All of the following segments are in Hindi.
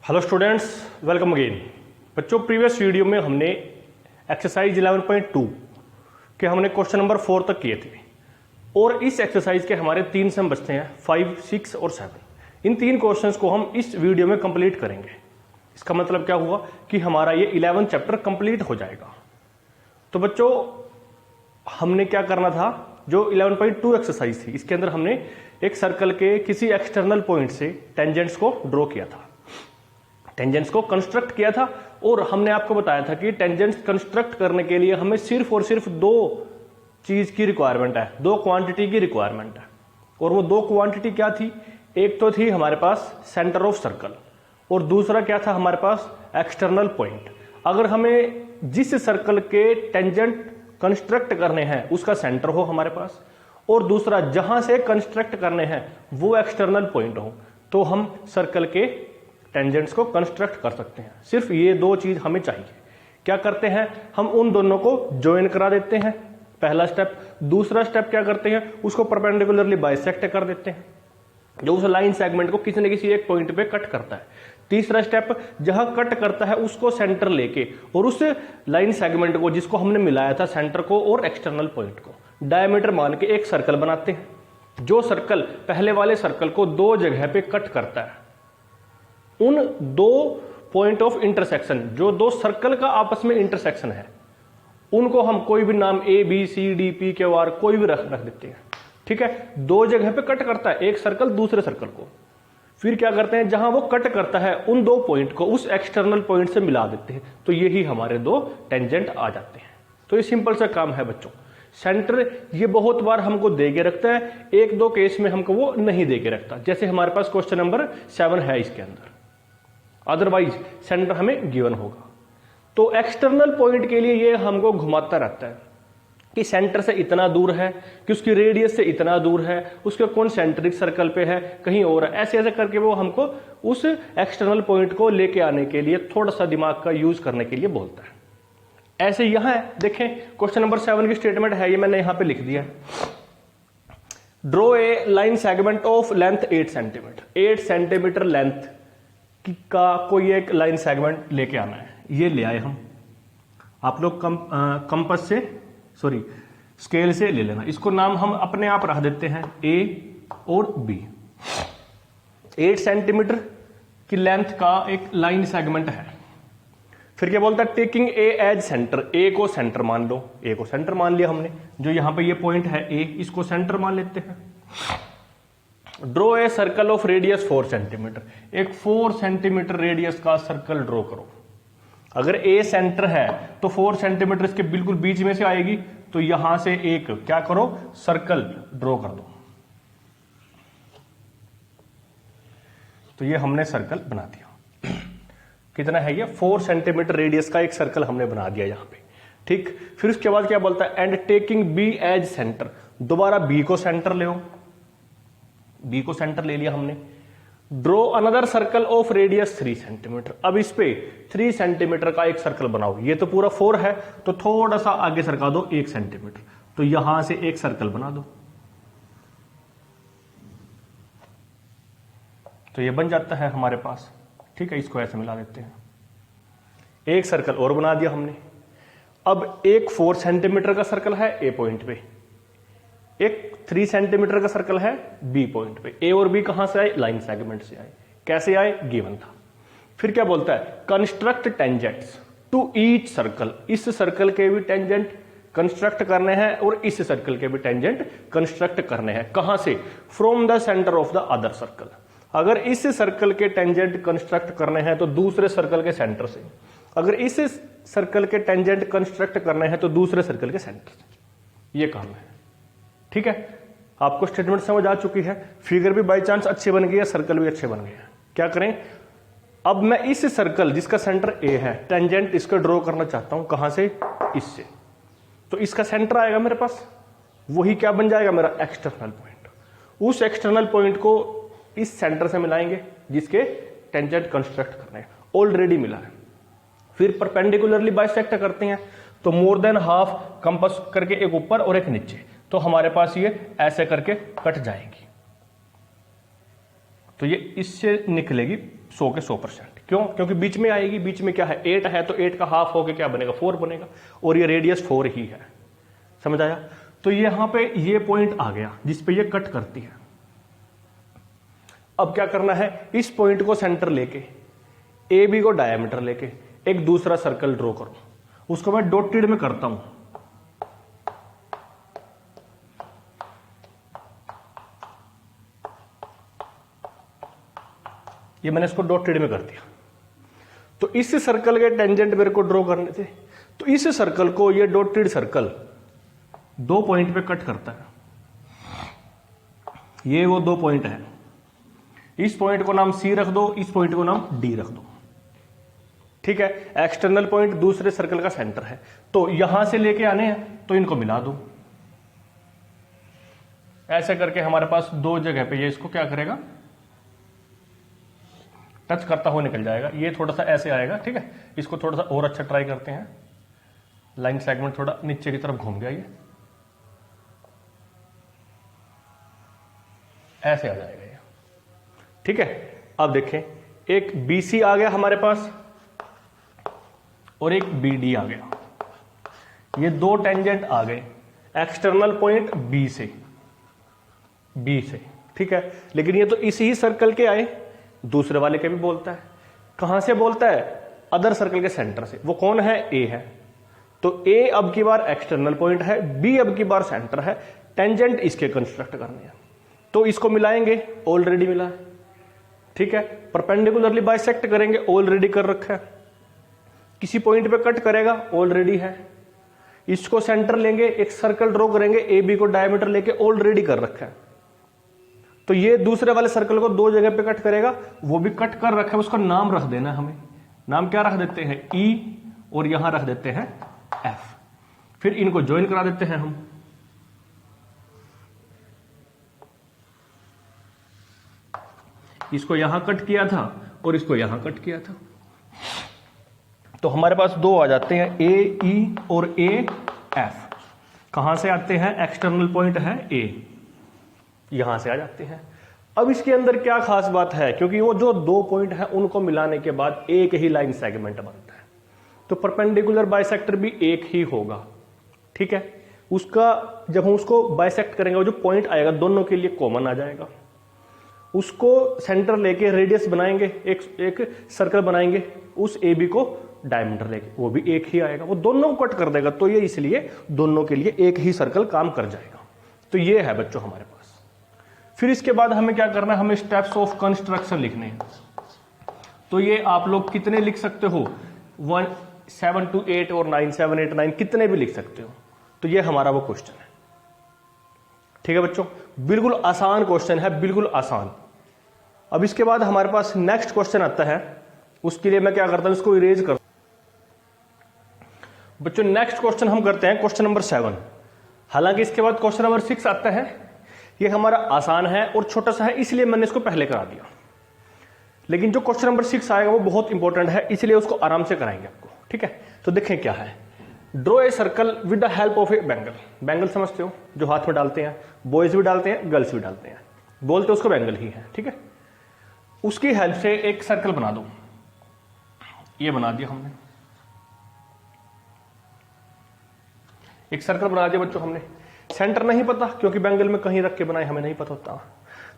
Hello students, welcome again. बच्चों, प्रीवियस वीडियो में हमने एक्सरसाइज 11.2 के हमने क्वेश्चन नंबर 4 तक किए थे और इस एक्सरसाइज के हमारे 3 सम बचते हैं 5, 6 और 7। इन 3 क्वेश्चंस को हम इस वीडियो में कंप्लीट करेंगे। इसका मतलब क्या हुआ कि हमारा ये 11 चैप्टर कंप्लीट हो जाएगा। तो बच्चों, हमने क्या करना था, जो 11.2 एक्सरसाइज थी इसके अंदर हमने एक सर्कल के किसी एक्सटर्नल पॉइंट से टेंजेंट्स को ड्रॉ किया था, टेंजेंट्स को कंस्ट्रक्ट किया था। और हमने आपको बताया था कि टेंजेंट्स कंस्ट्रक्ट करने के लिए हमें सिर्फ और सिर्फ 2 चीज की रिक्वायरमेंट है, 2 क्वांटिटी की रिक्वायरमेंट है। और वो 2 क्वांटिटी क्या थी? एक तो थी हमारे पास सेंटर ऑफ सर्कल और दूसरा क्या था हमारे पास? External point. अगर हमें जिस सर्कल के टेंजेंट कंस्ट्रक्ट करने हैं उसका सेंटर हो हमारे पास और दूसरा जहां से कंस्ट्रक्ट करने हैं वो एक्सटर्नल पॉइंट हो, तो हम सर्कल के टेंजेंट्स को कंस्ट्रक्ट कर सकते हैं। सिर्फ ये 2 चीज हमें चाहिए। क्या करते हैं हम? उन दोनों को ज्वाइन करा देते हैं, पहला स्टेप। दूसरा स्टेप क्या करते हैं? उसको परपेंडिकुलरली बाइसेक्ट कर देते हैं, जो उस लाइन सेगमेंट को किसी न किसी एक पॉइंट पे कट करता है। तीसरा स्टेप, जहां कट करता है उसको सेंटर लेके और उस लाइन सेगमेंट को जिसको हमने मिलाया था सेंटर को और एक्सटर्नल पॉइंट को डायमीटर मान के एक सर्कल बनाते हैं। जो सर्कल पहले वाले सर्कल को 2 जगह पे कट करता है, उन 2 पॉइंट ऑफ इंटरसेक्शन, जो 2 सर्कल का आपस में इंटरसेक्शन है, उनको हम कोई भी नाम A, B, C, D, P, Q, R कोई भी रख देते हैं। ठीक है, 2 जगह पे कट करता है एक सर्कल दूसरे सर्कल को। फिर क्या करते हैं, जहां वो कट करता है उन 2 पॉइंट को उस एक्सटर्नल पॉइंट से मिला देते हैं, तो यही हमारे 2 टेंजेंट आ जाते हैं। तो ये सिंपल सा काम है बच्चों। सेंटर ये बहुत बार हमको दे के रखता है, 1-2 केस में हमको वो नहीं दे के रखता, जैसे हमारे पास क्वेश्चन नंबर 7 है इसके अंदर। अदरवाइज सेंटर हमें गिवन होगा। तो एक्सटर्नल पॉइंट के लिए ये हमको घुमाता रहता है कि सेंटर से इतना दूर है, कि उसकी रेडियस से इतना दूर है, उसका कॉन्सेंट्रिक सर्कल पे है, कहीं और है। ऐसे ऐसे करके वो हमको उस एक्सटर्नल पॉइंट को लेके आने के लिए थोड़ा सा दिमाग का यूज करने के लिए बोलता है। ऐसे यहां देखें, क्वेश्चन नंबर 7 की स्टेटमेंट है, ये मैंने यहां पे लिख दिया है। Draw a line segment of length 8 centimetre. 8 centimetre length का कोई एक लाइन सेगमेंट लेके आना है। ये ले आए हम, आप लोग कंपास से स्केल से ले लेना। इसको नाम हम अपने आप रख देते हैं A और B। 8 सेंटीमीटर की लेंथ का एक लाइन सेगमेंट है। फिर क्या बोलता है? Taking A as centre. A को सेंटर मान लो, A को सेंटर मान लिया हमने। जो यहां पे ये पॉइंट है A, इसको सेंटर मान लेते हैं। Draw a circle of radius 4 centimetre. एक 4 सेंटीमीटर रेडियस का सर्कल ड्रॉ करो। अगर ए सेंटर है तो 4 सेंटीमीटर इसके बिल्कुल बीच में से आएगी, तो यहां से एक क्या करो, सर्कल ड्रॉ कर दो। तो ये हमने सर्कल बना दिया। कितना है ये? 4 सेंटीमीटर रेडियस का एक सर्कल हमने बना दिया यहां पे। ठीक, फिर उसके बाद क्या बोलता है? And taking B as centre. दोबारा बी को सेंटर ले, बी को सेंटर ले लिया हमने। Draw another circle of radius 3 centimetre. अब इस पे 3 सेंटीमीटर का एक सर्कल बनाओ। ये तो पूरा 4 है, तो थोड़ा सा आगे सरका दो 1 सेंटीमीटर, तो यहां से एक सर्कल बना दो। तो ये बन जाता है हमारे पास। ठीक है, इसको ऐसे मिला देते हैं। एक सर्कल और बना दिया हमने। अब एक 4 सेंटीमीटर का सर्कल है ए पॉइंट पे, एक 3 सेंटीमीटर का सर्कल है बी पॉइंट पे। ए और बी कहां से आए? लाइन सेगमेंट से आए। कैसे आए? गिवन था। फिर क्या बोलता है? Construct tangents to each circle. इस सर्कल के भी टेंजेंट कंस्ट्रक्ट करने हैं और इस सर्कल के भी टेंजेंट कंस्ट्रक्ट करने हैं। कहां से? From the centre of the other circle. अगर इस सर्कल के टेंजेंट कंस्ट्रक्ट करने हैं तो दूसरे सर्कल के सेंटर से। अगर इस सर्कल के टेंजेंट कंस्ट्रक्ट करने हैं तो दूसरे सर्कल के सेंटर से। ये काम है। ठीक है, आपको स्टेटमेंट समझ आ चुकी है। फिगर भी बाय चांस अच्छे बन गए, सर्कल भी अच्छे बन गए। क्या करें? अब मैं इस सर्कल जिसका सेंटर A है, टेंजेंट इसको ड्रॉ करना चाहता हूं। कहां से? इससे। तो इसका सेंटर आएगा मेरे पास, वही क्या बन जाएगा? मेरा एक्सटर्नल पॉइंट। उस एक्सटर्नल पॉइंट को इस सेंटर से मिलाएंगे जिसके टेंजेंट कंस्ट्रक्ट करने हैं। ऑलरेडी मिला है। फिर परपेंडिकुलरली बाइसेक्ट करते हैं, तो मोर देन हाफ कंपास करके एक ऊपर और एक नीचे, तो हमारे पास ये ऐसे करके कट जाएगी। तो ये इससे निकलेगी 100 के 100%। क्यों? क्योंकि बीच में आएगी, बीच में क्या है 8 है, तो 8 का हाफ होके क्या बनेगा 4 बनेगा, और ये रेडियस 4 ही है। समझ आया? तो यहां पे ये पॉइंट आ गया जिस पे ये कट करती है। अब क्या करना है, इस पॉइंट को सेंटर लेके ए बी को डायमीटर लेके एक दूसरा सर्कल ड्रॉ करो, उसको मैं डॉटेड में करता हूं। ये मैंने इसको डॉटेड में कर दिया। तो इस सर्कल के टेंजेंट मेरे को ड्रॉ करने थे, तो इस सर्कल को ये डॉटेड सर्कल 2 पॉइंट पे कट करता है। ये वो 2 पॉइंट है, इस पॉइंट को नाम सी रख दो, इस पॉइंट को नाम डी रख दो। ठीक है, एक्सटर्नल पॉइंट दूसरे सर्कल का सेंटर है, तो यहां से लेके आने हैं तो इनको मिला दो। ऐसे करके हमारे पास 2 जगह पे ये इसको क्या करेगा, टच करता हुआ निकल जाएगा। ये थोड़ा सा ऐसे आएगा। ठीक है, इसको थोड़ा सा और अच्छा ट्राई करते हैं। लाइन सेगमेंट थोड़ा नीचे की तरफ घूम गया, ये ऐसे आ जाएगा ये। ठीक है, अब देखें, एक BC आ गया हमारे पास और एक BD आ गया। ये 2 टेंजेंट आ गए एक्सटर्नल पॉइंट B से। ठीक है, लेकिन ये तो इसी ही सर्कल के आए, दूसरे वाले के भी बोलता है। कहां से बोलता है? अदर सर्कल के सेंटर से। वो कौन है? A है। तो A अब की बार एक्सटर्नल पॉइंट है, B अब की बार सेंटर है। टेंजेंट इसके कंस्ट्रक्ट करने हैं, तो इसको मिलाएंगे, ऑलरेडी मिला है। ठीक है, परपेंडिकुलरली बाइसेक्ट करेंगे, ऑलरेडी कर रखा है। किसी पॉइंट पे कट करेगा, ऑलरेडी है। इसको सेंटर लेंगे, एक सर्कल ड्रॉ करेंगे, AB को डायमीटर लेके, ऑलरेडी कर रखा है। तो ये दूसरे वाले सर्कल को 2 जगह पे कट करेगा, वो भी कट कर रखा है, उसका नाम रख देना है हमें। नाम क्या रख देते हैं? E, और यहां रख देते हैं F। फिर इनको ज्वाइन करा देते हैं हम। इसको यहां कट किया था और इसको यहां कट किया था, तो हमारे पास 2 आ जाते हैं, AE और AF। कहां से आते हैं? एक्सटर्नल पॉइंट है A, यहां से आ जाते हैं। अब इसके अंदर क्या खास बात है, क्योंकि वो जो 2 पॉइंट है उनको मिलाने के बाद एक ही लाइन सेगमेंट बनता है, तो परपेंडिकुलर बाइसेक्टर भी एक ही होगा। ठीक है, उसका जब हम उसको बाइसेक्ट करेंगे, वो जो पॉइंट आएगा दोनों के लिए कॉमन आ जाएगा। उसको सेंटर लेके रेडियस बनाएंगे, एक सर्कल बनाएंगे, उस AB को डायमीटर लेके, वो भी एक ही आएगा, वो दोनों को कट कर देगा। तो ये इसलिए दोनों के लिए एक ही सर्कल काम कर जाएगा। तो ये है बच्चों हमारे पास। फिर इसके बाद हमें क्या करना है, हमें स्टेप्स ऑफ कंस्ट्रक्शन लिखने हैं। तो ये आप लोग कितने लिख सकते हो, 1 7 to 8 और 9 7 8 9 कितने भी लिख सकते हो। तो ये हमारा वो क्वेश्चन है। ठीक है बच्चों, बिल्कुल आसान क्वेश्चन है, बिल्कुल आसान। अब इसके बाद हमारे पास नेक्स्ट क्वेश्चन आता है, उसके लिए मैं क्या करता हूं, इसको इरेज कर। बच्चों नेक्स्ट क्वेश्चन हम करते हैं क्वेश्चन नंबर 7। हालांकि इसके बाद क्वेश्चन नंबर 6 आता है, ये हमारा आसान है और छोटा सा है, इसलिए मैंने इसको पहले करा दिया। लेकिन जो क्वेश्चन नंबर 6 आएगा वो बहुत इंपॉर्टेंट है, इसलिए उसको आराम से कराएंगे आपको। ठीक है, तो देखें क्या है। Draw a circle with the help of a bangle. Bangle समझते हो, जो हाथ में डालते हैं, बॉयज भी डालते हैं, गर्ल्स भी डालते हैं, बोलते उसको बैंगल ही है। ठीक है, उसकी हेल्प से एक सर्कल बना दो। ये बना दिया हमने, एक सर्कल बना दिया बच्चों हमने। सेंटर नहीं पता, क्योंकि बैंगल में कहीं रख के बनाए, हमें नहीं पता होता।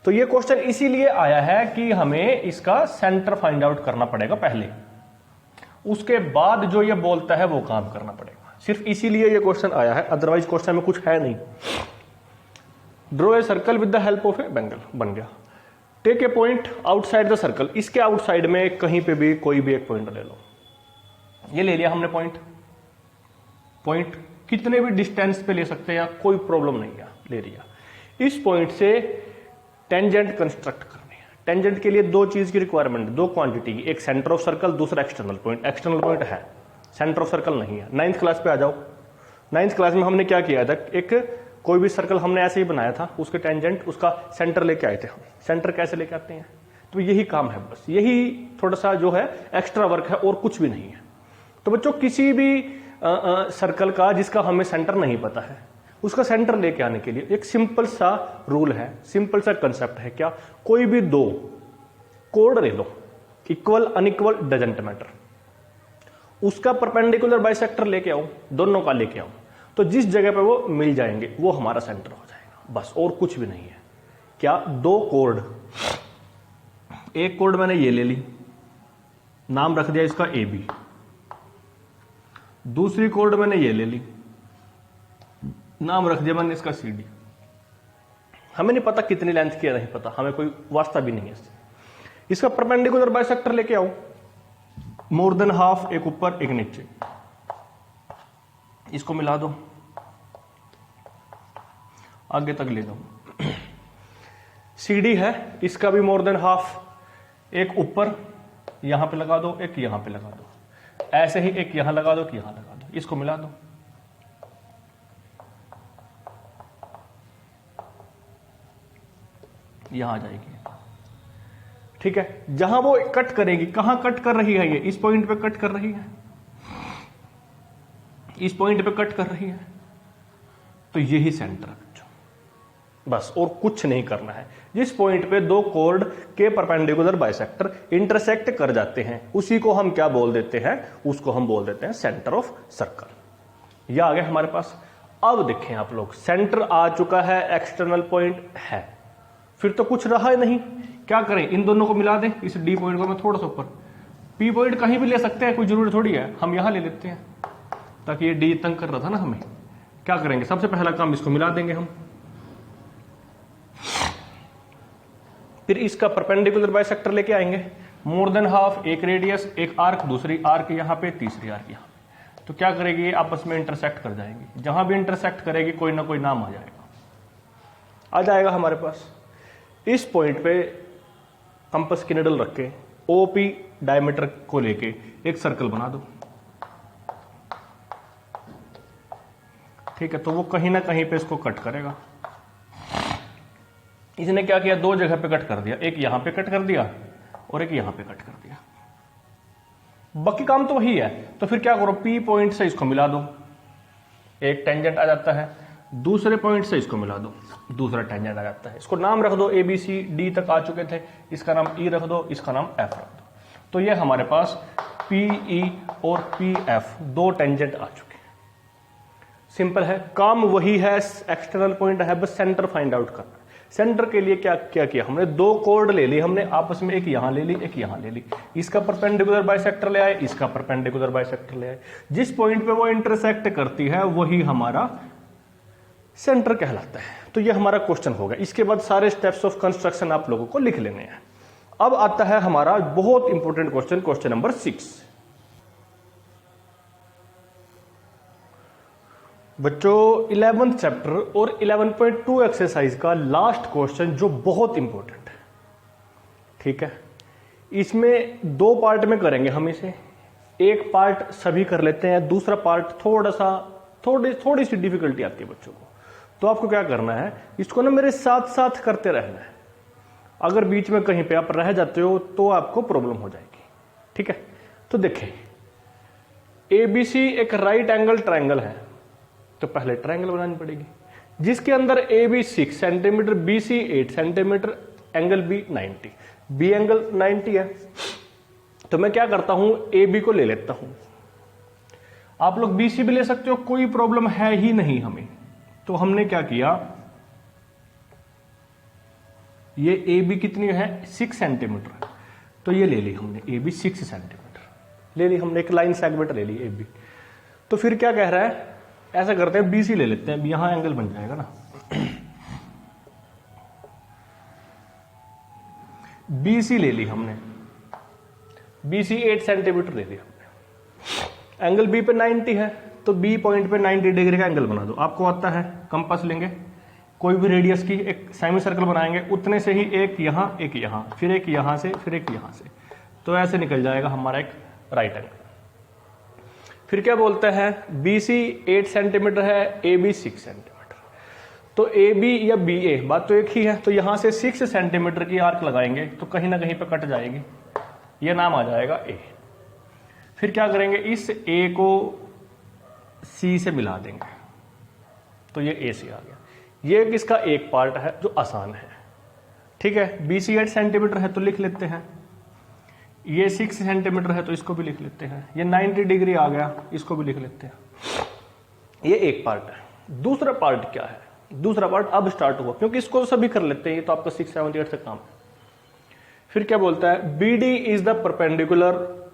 तो ये क्वेश्चन इसीलिए आया है कि हमें इसका सेंटर फाइंड आउट करना पड़ेगा पहले, उसके बाद जो ये बोलता है वो काम करना पड़ेगा। सिर्फ इसीलिए ये क्वेश्चन आया है, अदरवाइज क्वेश्चन में कुछ है नहीं। Draw a circle with the help of a bangle बन गया। Take a point outside the circle, इसके आउटसाइड में कहीं पे भी कोई भी एक पॉइंट ले लो। ये ले लिया हमने पॉइंट। पॉइंट कितने भी डिस्टेंस पे ले सकते हैं, कोई प्रॉब्लम नहीं है, ले लिया। इस पॉइंट से टेंजेंट कंस्ट्रक्ट करनी है। टेंजेंट के लिए 2 चीज की रिक्वायरमेंट, 2 क्वांटिटी की, एक सेंटर ऑफ सर्कल, दूसरा एक्सटर्नल पॉइंट। एक्सटर्नल पॉइंट है, सेंटर ऑफ सर्कल नहीं है। 9th क्लास पे आ जाओ। 9th क्लास में हमने क्या किया था, एक कोई भी सर्कल हमने ऐसे ही बनाया था, उसके टेंजेंट उसका सेंटर लेके आए थे हम। सेंटर कैसे लेके आते हैं, तो यही काम है, बस यही थोड़ा सा जो है एक्स्ट्रा वर्क है और कुछ भी नहीं है। तो बच्चों किसी भी सर्कल का जिसका हमें सेंटर नहीं पता है, उसका सेंटर लेके आने के लिए एक सिंपल सा रूल है, सिंपल सा कंसेप्ट है। क्या, कोई भी 2 कोड ले लो, इक्वल अनइक्वल डजंट मैटर, उसका परपेंडिकुलर बाइसेक्टर लेके आओ, दोनों का लेके आओ, तो जिस जगह पे वो मिल जाएंगे वो हमारा सेंटर हो जाएगा, बस और कुछ भी नहीं है। क्या, दो कोड, एक कोड मैंने ये ले ली, नाम रख दिया इसका ए बी, दूसरी कोड मैंने ये ले ली, नाम रख दिया मैंने इसका सी डी। हमें नहीं पता कितनी लेंथ की है, नहीं पता, हमें कोई वास्ता भी नहीं है इससे। इसका परपेंडिकुलर बाइसेक्टर लेके आओ, मोर देन हाफ, एक ऊपर एक नीचे, इसको मिला दो, आगे तक ले जाओ। सी डी है, इसका भी मोर देन हाफ, एक ऊपर यहां पे लगा दो, एक यहां पे लगा दो, ऐसे ही एक यहां लगा दो, कि यहां लगा दो, इसको मिला दो। यहां आ जाएगी, ठीक है। जहां वो कट करेगी, कहां कट कर रही है, ये इस पॉइंट पे कट कर रही है, इस पॉइंट पे कट कर रही है, तो यही सेंटर है बच्चों, बस और कुछ नहीं करना है। जिस पॉइंट पे दो कोड के परपेंडिकुलर बाइसेक्टर इंटरसेक्ट कर जाते हैं, उसी को हम क्या बोल देते हैं, उसको हम बोल देते हैं सेंटर ऑफ सर्कल। यह आ गया हमारे पास। अब देखें आप लोग, सेंटर आ चुका है, एक्सटर्नल पॉइंट है, फिर तो कुछ रहा ही नहीं, क्या करें, इन दोनों को मिला दें। इस डी पॉइंट को मैं थोड़ा सा ऊपर, पी पॉइंट कहीं भी ले सकते हैं, कोई जरूरी थोड़ी है, हम यहां ले लेते हैं, ताकि ये डी तंग कर रहा था ना हमें। क्या करेंगे, सबसे पहला काम इसको मिला देंगे हम, फिर इसका परपेंडिकुलर बाइसेक्टर लेके आएंगे, मोर देन हाफ, एक रेडियस, एक आर्क, दूसरी आर्क यहां पे, तीसरी आर्क यहां पे, तो क्या करेगी, ये आपस में इंटरसेक्ट कर जाएंगी। जहां भी इंटरसेक्ट करेगी कोई ना कोई नाम आ जाएगा हमारे पास। इस पॉइंट पे कंपास की निडल रख के ओपी डायमीटर को लेके एक सर्कल बना दो, ठीक है। तो वो कहीं ना कहीं पे इसको कट करेगा। इसने क्या किया, दो जगह पे कट कर दिया, एक यहां पे कट कर दिया और एक यहां पे कट कर दिया, बाकी काम तो वही है। तो फिर क्या करो, पी पॉइंट से इसको मिला दो, एक टेंजेंट आ जाता है, दूसरे पॉइंट से इसको मिला दो, दूसरा टेंजेंट आ जाता है। इसको नाम रख दो, ए बी सी डी तक आ चुके थे, इसका नाम ई रख दो, इसका नाम एफ रख दो। तो ये हमारे पास पी ई और पी एफ दो टेंजेंट आ चुके। सिंपल है, काम वही है, एक्सटर्नल पॉइंट है, बस सेंटर फाइंड आउट करना। सेंटर के लिए क्या क्या किया हमने, दो कोड ले ली हमने आपस में, एक यहां ले ली, एक यहां ले ली, इसका परपेंडिकुलर बाइसेक्टर ले आए, इसका परपेंडिकुलर बाइसेक्टर ले आए। जिस पॉइंट पे वो इंटरसेक्ट करती है वही हमारा सेंटर कहलाता है। तो ये हमारा क्वेश्चन होगा। इसके बाद सारे स्टेप्स ऑफ कंस्ट्रक्शन आप लोगों को लिख लेने हैं। अब आता है हमारा बहुत इंपॉर्टेंट क्वेश्चन, क्वेश्चन नंबर 6। बच्चों 11th चैप्टर और 11.2 एक्सरसाइज का लास्ट क्वेश्चन जो बहुत इंपॉर्टेंट है, ठीक है। इसमें दो पार्ट में करेंगे हम इसे, एक पार्ट सभी कर लेते हैं, दूसरा पार्ट थोड़ी सी डिफिकल्टी आती है बच्चों को। तो आपको क्या करना है, इसको ना मेरे साथ साथ करते रहना है। अगर बीच में कहीं पे आप रह जाते हो तो आपको प्रॉब्लम हो जाएगी, ठीक है। तो देखें, एबीसी एक राइट एंगल ट्रायंगल है, तो पहले ट्रायंगल बनानी पड़ेगी, जिसके अंदर A B 6 centimetre, B C 8 centimetre, angle B 90, B angle 90 है। तो मैं क्या करता हूं, ए बी को ले लेता हूं, आप लोग बी सी भी ले सकते हो, कोई प्रॉब्लम है ही नहीं हमें। तो हमने क्या किया, ये ए बी कितनी है, 6 सेंटीमीटर, तो ये ले ली हमने, ए बी 6 सेंटीमीटर ले ली हमने, एक लाइन सेगमेंट ले ली ए बी। तो फिर क्या कह रहा है, ऐसा करते हैं, बीसी ले लेते हैं, यहां एंगल बन जाएगा ना। बीसी ले ली हमने, बीसी 8 सेंटीमीटर ले लिया हमने, एंगल बी पे 90 है, तो बी पॉइंट पे 90 डिग्री का एंगल बना दो। आपको आता है, कंपास लेंगे, कोई भी रेडियस की एक सेमी सर्कल बनाएंगे, उतने से ही एक यहां, एक यहां, फिर एक यहां से, फिर एक यहां से, तो ऐसे निकल जाएगा हमारा एक राइट एंगल। फिर क्या बोलते हैं, बी सी 8 सेंटीमीटर है, ए बी 6 सेंटीमीटर, तो ए बी या बी ए बात तो एक ही है, तो यहां से 6 सेंटीमीटर की आर्क लगाएंगे तो कहीं ना कहीं पे कट जाएगी, ये नाम आ जाएगा ए। फिर क्या करेंगे, इस ए को सी से मिला देंगे, तो ये ए सी आ गया। ये किसका एक पार्ट है जो आसान है, ठीक है। बी सी 8 सेंटीमीटर है तो लिख लेते हैं, ये 6 सेंटीमीटर है तो इसको भी लिख लेते हैं, ये 90 डिग्री आ गया, इसको भी लिख लेते हैं। ये एक पार्ट है। दूसरा पार्ट क्या है? दूसरा पार्ट अब स्टार्ट हुआ, क्योंकि इसको तो सभी कर लेते हैं, ये तो आपका 6, 7, 8 से काम है। फिर क्या बोलता है? B D is the perpendicular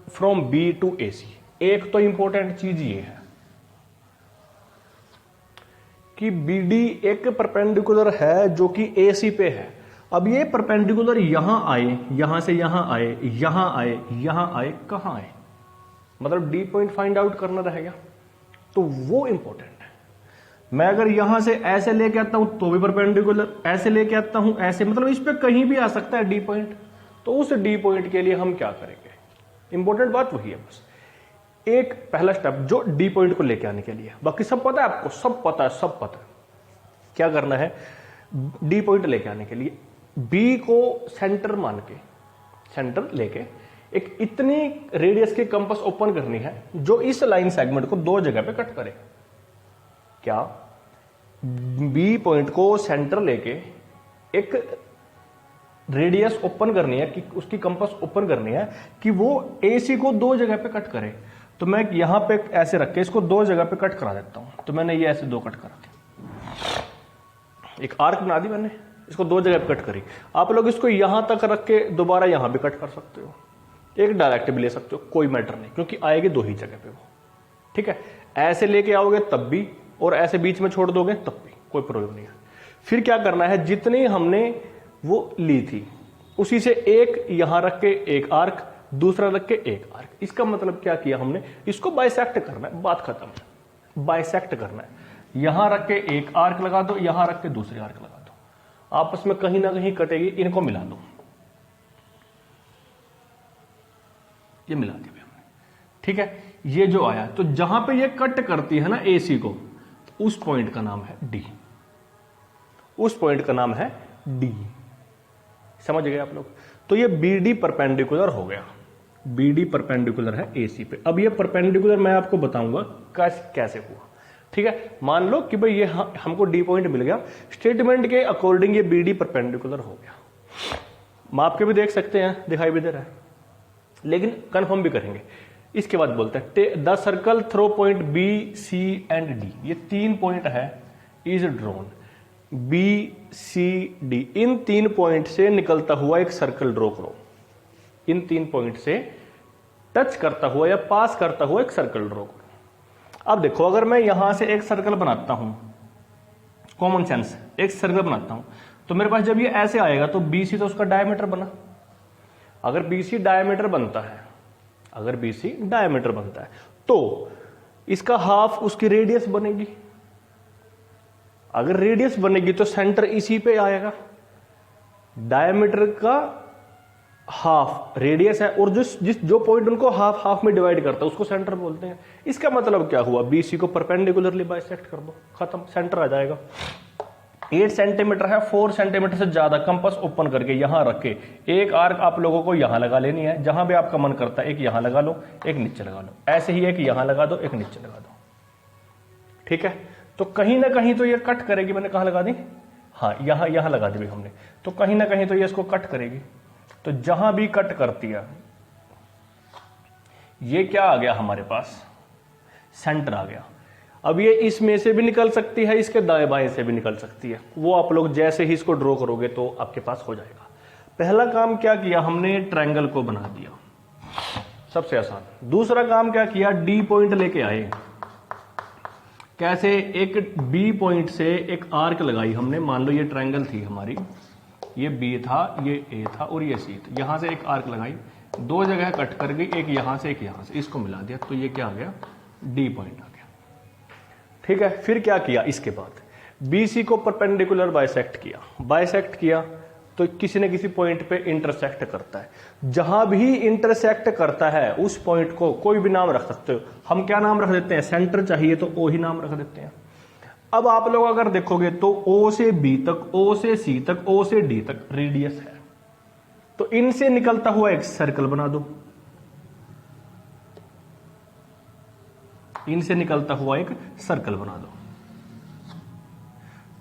from B to A C. एक तो इंपॉर्टेंट चीज ये है कि बी डी एक परपेंडिकुलर है जो कि ए सी पे है। अब ये परपेंडिकुलर यहां आए, यहां से यहां आए, यहां आए, यहां आए, कहां आए, मतलब डी पॉइंट फाइंड आउट करना रहेगा, तो वो इंपॉर्टेंट है। मैं अगर यहां से ऐसे लेके आता हूं तो भी परपेंडिकुलर, ऐसे लेके आता हूं ऐसे, मतलब इस पे कहीं भी आ सकता है डी पॉइंट। तो उस डी पॉइंट के लिए हम क्या करेंगे? इंपॉर्टेंट बात वही है, बस एक पहला स्टेप जो डी पॉइंट को लेके आने के लिए। बाकी सब पता है आपको, सब पता है, सब पता है क्या करना है। डी पॉइंट लेके आने के लिए बी को सेंटर मान के, सेंटर लेके एक इतनी रेडियस की कंपास ओपन करनी है जो इस लाइन सेगमेंट को दो जगह पे कट करे। क्या? बी पॉइंट को सेंटर लेके एक रेडियस ओपन करनी है, कि उसकी कंपास ओपन करनी है कि वो ए सी को दो जगह पे कट करे। तो मैं यहां पे ऐसे रख के इसको दो जगह पे कट करा देता हूं। तो मैंने ये ऐसे दो कट करा दिया, एक आर्क बना दी मैंने, इसको दो जगह पे कट करी। आप लोग इसको यहां तक रख के दोबारा यहां भी कट कर सकते हो, एक डायरेक्ट भी ले सकते हो, कोई मैटर नहीं, क्योंकि आएगी दो ही जगह पे वो। ठीक है, ऐसे लेके आओगे तब भी, और ऐसे बीच में छोड़ दोगे तब भी, कोई प्रॉब्लम नहीं है। फिर क्या करना है? जितनी हमने वो ली थी उसी से एक यहां रख के एक आर्क, दूसरा रख के एक आर्क। इसका मतलब क्या किया हमने? इसको बाइसेक्ट करना है, बात खत्म है। बाइसेक्ट करना है, यहां रख के एक आर्क लगा दो, यहां रख के दूसरी आर्क लगा दो, आपस में कहीं ना कहीं कटेगी, इनको मिला दो। ये मिला दिया हमने, ठीक है। ये जो आया, तो जहां पे ये कट करती है ना एसी को, उस पॉइंट का नाम है डी, उस पॉइंट का नाम है डी। समझ गए आप लोग? तो ये बी डी परपेंडिकुलर हो गया, बी डी परपेंडिकुलर है एसी पे। अब ये परपेंडिकुलर मैं आपको बताऊंगा कैसे हुआ। ठीक है, मान लो कि भाई ये हमको डी पॉइंट मिल गया, स्टेटमेंट के अकॉर्डिंग ये बी डी परपेंडिकुलर हो गया। माप के भी देख सकते हैं, दिखाई भी दे रहा है, लेकिन कंफर्म भी करेंगे। इसके बाद बोलते हैं the circle through point B C and D, ये 3 पॉइंट है, is drawn. B C D, इन 3 पॉइंट से निकलता हुआ एक सर्कल ड्रॉ करो। इन 3 पॉइंट से टच करता हुआ या पास करता हुआ एक सर्कल ड्रॉ करो। अब देखो, अगर मैं यहां से एक सर्कल बनाता हूं, कॉमन सेंस, एक सर्कल बनाता हूं, तो मेरे पास जब ये ऐसे आएगा तो बीसी तो उसका डायमीटर बना। अगर बीसी डायमीटर बनता है, अगर बीसी डायमीटर बनता है तो इसका हाफ उसकी रेडियस बनेगी। अगर रेडियस बनेगी तो सेंटर इसी पे आएगा। डायमीटर का हाफ रेडियस है, और जो पॉइंट उनको हाफ हाफ में डिवाइड करता है उसको सेंटर बोलते हैं। इसका मतलब क्या हुआ? बीसी को परपेंडिकुलरली बाइसेक्ट कर दो, खत्म, सेंटर आ जाएगा। 8 सेंटीमीटर है, 4 सेंटीमीटर से ज्यादा कंपास ओपन करके यहां रख के एक आर्क आप लोगों को यहां लगा लेनी है, जहां भी आपका मन करता है। एक यहां लगा लो, एक नीचे लगा लो, ऐसे ही एक यहां लगा दो, एक नीचे लगा दो। ठीक है, तो कहीं ना कहीं तो ये कट करेगी। मैंने कहां लगा दी? हाँ, यहां लगा दी हमने, तो कहीं ना कहीं तो ये इसको कट करेगी। तो जहां भी कट करती है, ये क्या आ गया हमारे पास? सेंटर आ गया। अब ये इसमें से भी निकल सकती है, इसके दाएं बाएं से भी निकल सकती है। वो आप लोग जैसे ही इसको ड्रॉ करोगे तो आपके पास हो जाएगा। पहला काम क्या किया हमने? ट्रायंगल को बना दिया, सबसे आसान। दूसरा काम क्या किया? डी पॉइंट लेके आए। कैसे? एक बी पॉइंट से एक आर्क लगाई हमने। मान लो ये ट्रायंगल थी हमारी, ये बी था, ये ए था और ये सी था। यहां से एक आर्क लगाई, दो जगह कट कर गई, एक यहां से एक यहां से, इसको मिला दिया, तो ये क्या आ गया? डी पॉइंट आ गया। ठीक है, फिर क्या किया? इसके बाद बीसी को परपेंडिकुलर बाइसेक्ट किया। बाइसेक्ट किया तो किसी न किसी पॉइंट पे इंटरसेक्ट करता है। जहां भी इंटरसेक्ट करता है उस पॉइंट को कोई भी नाम रख सकते हो। हम क्या नाम रख देते हैं? सेंटर चाहिए तो ओ ही नाम रख देते हैं। अब आप लोग अगर देखोगे तो ओ से बी तक, ओ से सी तक, ओ से डी तक रेडियस है, तो इनसे निकलता हुआ एक सर्कल बना दो। इनसे निकलता हुआ एक सर्कल बना दो।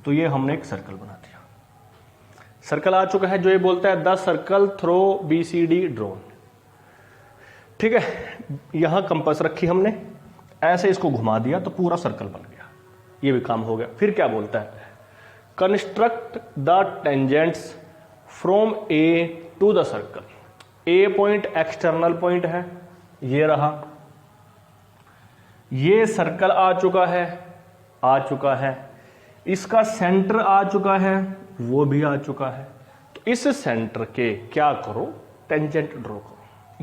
तो ये हमने एक सर्कल बना दिया। सर्कल आ चुका है, जो ये बोलता है the circle through BCD drawn. ठीक है, यहां कंपास रखी हमने, ऐसे इसको घुमा दिया तो पूरा सर्कल बन गया, ये भी काम हो गया। फिर क्या बोलता है, construct the tangents from A to the circle. A point external point है, ये रहा, ये सर्कल आ चुका है, इसका सेंटर आ चुका है, वो भी आ चुका है। तो इस सेंटर के क्या करो, टेंजेंट ड्रॉ करो।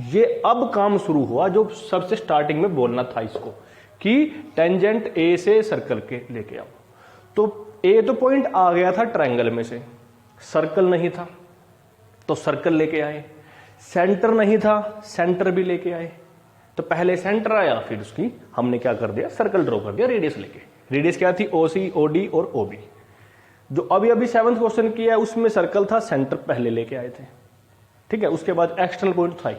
ये अब काम शुरू हुआ जो सबसे स्टार्टिंग में बोलना था इसको, कि टेंजेंट ए से सर्कल के लेके आओ। तो ए तो पॉइंट आ गया था ट्रायंगल में से, सर्कल नहीं था तो सर्कल लेके आए, सेंटर नहीं था, सेंटर भी लेके आए। तो पहले सेंटर आया, फिर उसकी हमने क्या कर दिया, सर्कल ड्रॉ कर दिया रेडियस लेके। रेडियस क्या थी, ओसी, ओडी और ओबी। जो अभी 7th क्वेश्चन किया है उसमें सर्कल था, सेंटर पहले लेके आए थे। ठीक है, उसके बाद एक्सटर्नल पॉइंट था ही।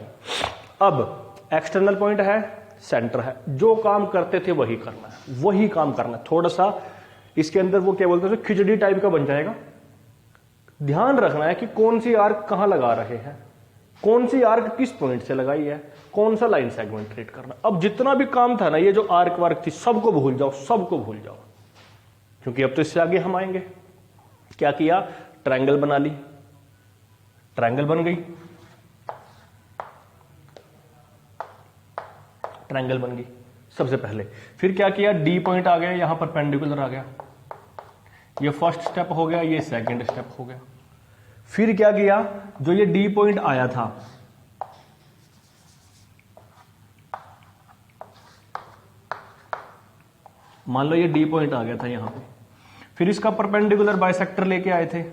अब एक्सटर्नल पॉइंट है, सेंटर है, जो काम करते थे वही करना है, वही काम करना है। थोड़ा सा इसके अंदर वो क्या बोलते हैं, खिचड़ी टाइप का बन जाएगा। ध्यान रखना है कि कौन सी आर्क कहां लगा रहे हैं, कौन सी आर्क किस पॉइंट से लगाई है, कौन सा लाइन सेगमेंट क्रिएट करना। अब जितना भी काम था ना, ये जो आर्क वार्क थी सबको भूल जाओ, सबको भूल जाओ, क्योंकि अब तो इससे आगे हम आएंगे। क्या किया, ट्रायंगल बना ली, ट्रायंगल बन गई, ट्रायंगल बन गई सबसे पहले। फिर क्या किया, डी पॉइंट आ गया, यहां परपेंडिकुलर आ गया, ये फर्स्ट स्टेप हो गया, ये सेकंड स्टेप हो गया। फिर क्या किया, जो ये डी पॉइंट आया था, मान लो ये डी पॉइंट आ गया था यहां पे, फिर इसका परपेंडिकुलर बाइसेक्टर लेके आए थे,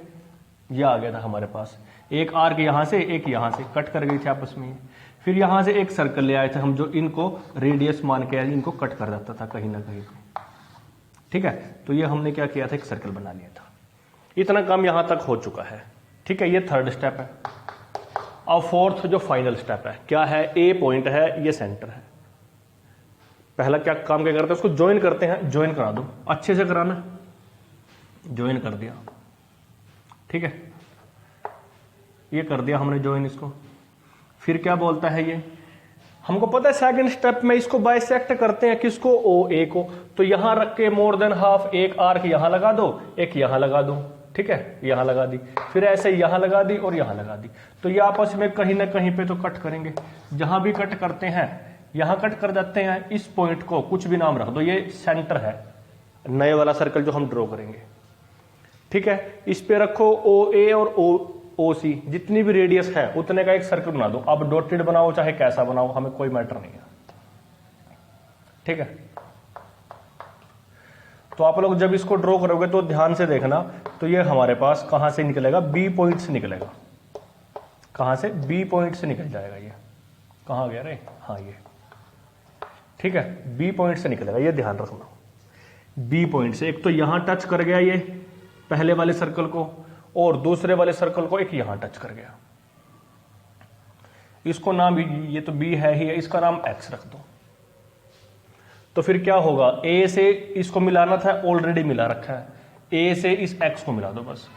ये आ गया था हमारे पास। एक आर्क यहां से, एक यहां से, कट कर गई थी आपस में। फिर यहां से एक सर्कल ले आए थे हम, जो इनको रेडियस मान के इनको कट कर देता था कहीं ना कहीं। ठीक है, तो ये हमने क्या किया था, एक सर्कल बना लिया था। इतना काम यहां तक हो चुका है। ठीक है, ये थर्ड स्टेप है। अब फोर्थ जो फाइनल स्टेप है, क्या है, ए पॉइंट है, ये सेंटर है। पहला क्या काम क्या करते हैं, उसको ज्वाइन करते हैं, ज्वाइन करा दो, अच्छे से कराना, ज्वाइन कर दिया। ठीक है, ये कर दिया हमने ज्वाइन इसको। फिर क्या बोलता है ये, हमको पता है सेकंड स्टेप में इसको बाइसेक्ट करते हैं, किसको, ओ ए को। तो यहां रख के मोर देन हाफ, एक आर्क यहां लगा दो, एक यहां लगा दो। ठीक है, यहां लगा दी, फिर ऐसे यहां लगा दी और यहां लगा दी। तो ये आपस में कहीं ना कहीं पे तो कट करेंगे। जहां भी कट करते हैं, यहां कट कर देते हैं, इस पॉइंट को कुछ भी नाम रख दो, ये सेंटर है, नए वाला सर्कल जो हम ड्रॉ करेंगे। ठीक है, इस पे रखो ओ ए और ओ सी, जितनी भी रेडियस है उतने का एक सर्कल बना दो। अब डॉटेड बनाओ चाहे कैसा बनाओ, हमें कोई मैटर नहीं है। ठीक है, तो आप लोग जब इसको ड्रॉ करोगे तो ध्यान से देखना, तो ये हमारे पास कहां से निकलेगा, बी पॉइंट से निकलेगा। कहां से, बी पॉइंट से निकल जाएगा। ये कहां गया रे, हाँ ये। ठीक है, बी पॉइंट से निकलेगा, ये ध्यान रखना। बी पॉइंट से एक तो यहां टच कर गया ये पहले वाले सर्कल को, और दूसरे वाले सर्कल को एक यहां टच कर गया। इसको नाम, ये तो बी है ही, इसका नाम एक्स रख दो। तो फिर क्या होगा, ए से इसको मिलाना था, ऑलरेडी मिला रखा है, ए से इस एक्स को मिला दो बस।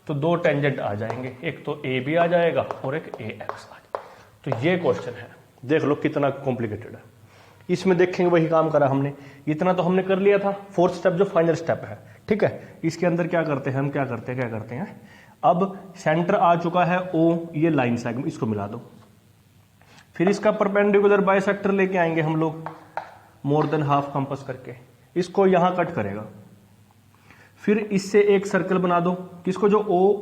तो दो टेंजेंट आ जाएंगे, एक तो ए भी आ जाएगा और एक ए एक्स आ जाएगा। तो ये क्वेश्चन है, देख लो कितना कॉम्प्लिकेटेड है। इसमें देखेंगे वही काम करा हमने, इतना तो हमने कर लिया था। फोर्थ स्टेप जो फाइनल स्टेप है, ठीक है, इसके अंदर क्या करते हैं हम, क्या करते हैं, अब सेंटर आ चुका है ओ, ये लाइन सेगमेंट, इसको मिला दो। फिर इसका परपेंडिकुलर बाइसेक्टर लेके आएंगे हम लोग, मोर देन हाफ कंपास करके, इसको यहां कट करेगा। फिर इससे एक सर्कल बना दो, किसको, जो ओ,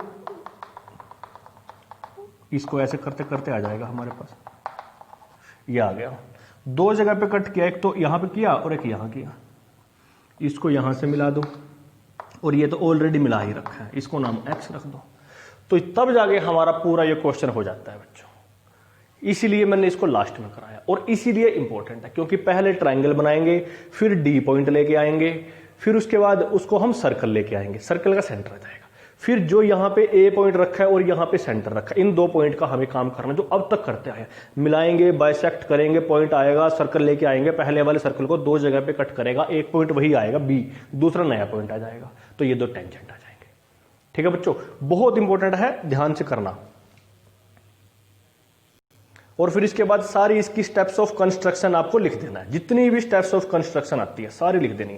इसको ऐसे करते करते आ जाएगा हमारे पास, ये आ गया। दो जगह पे कट किया, एक तो यहां पे किया और एक यहां किया। इसको यहां से मिला दो, और ये तो ऑलरेडी मिला ही रखा है, इसको नाम एक्स रख दो। तो तब जाके हमारा पूरा ये क्वेश्चन हो जाता है बच्चों। इसीलिए मैंने इसको लास्ट में कराया, और इसीलिए इंपॉर्टेंट है, क्योंकि पहले ट्रायंगल बनाएंगे, फिर डी पॉइंट लेके आएंगे, फिर उसके बाद उसको हम सर्कल लेके आएंगे, सर्कल का सेंटर आ जाएगा। फिर जो यहां पे ए पॉइंट रखा है और यहां पे सेंटर रखा है, इन दो पॉइंट का हमें काम करना, जो अब तक करते आए, मिलाएंगे, बाइसेक्ट करेंगे, पॉइंट आएगा, सर्कल लेके आएंगे, पहले वाले सर्कल को दो जगह पे कट करेगा, एक पॉइंट वही आएगा बी, दूसरा नया पॉइंट आ जाएगा। तो ये दो टेंजेंट आ जाएंगे। ठीक है बच्चों, बहुत इंपॉर्टेंट है, ध्यान से करना। और फिर इसके बाद सारी इसकी स्टेप्स ऑफ कंस्ट्रक्शन आपको लिख देना है, जितनी भी स्टेप्स ऑफ कंस्ट्रक्शन आती है सारी लिख देनी है।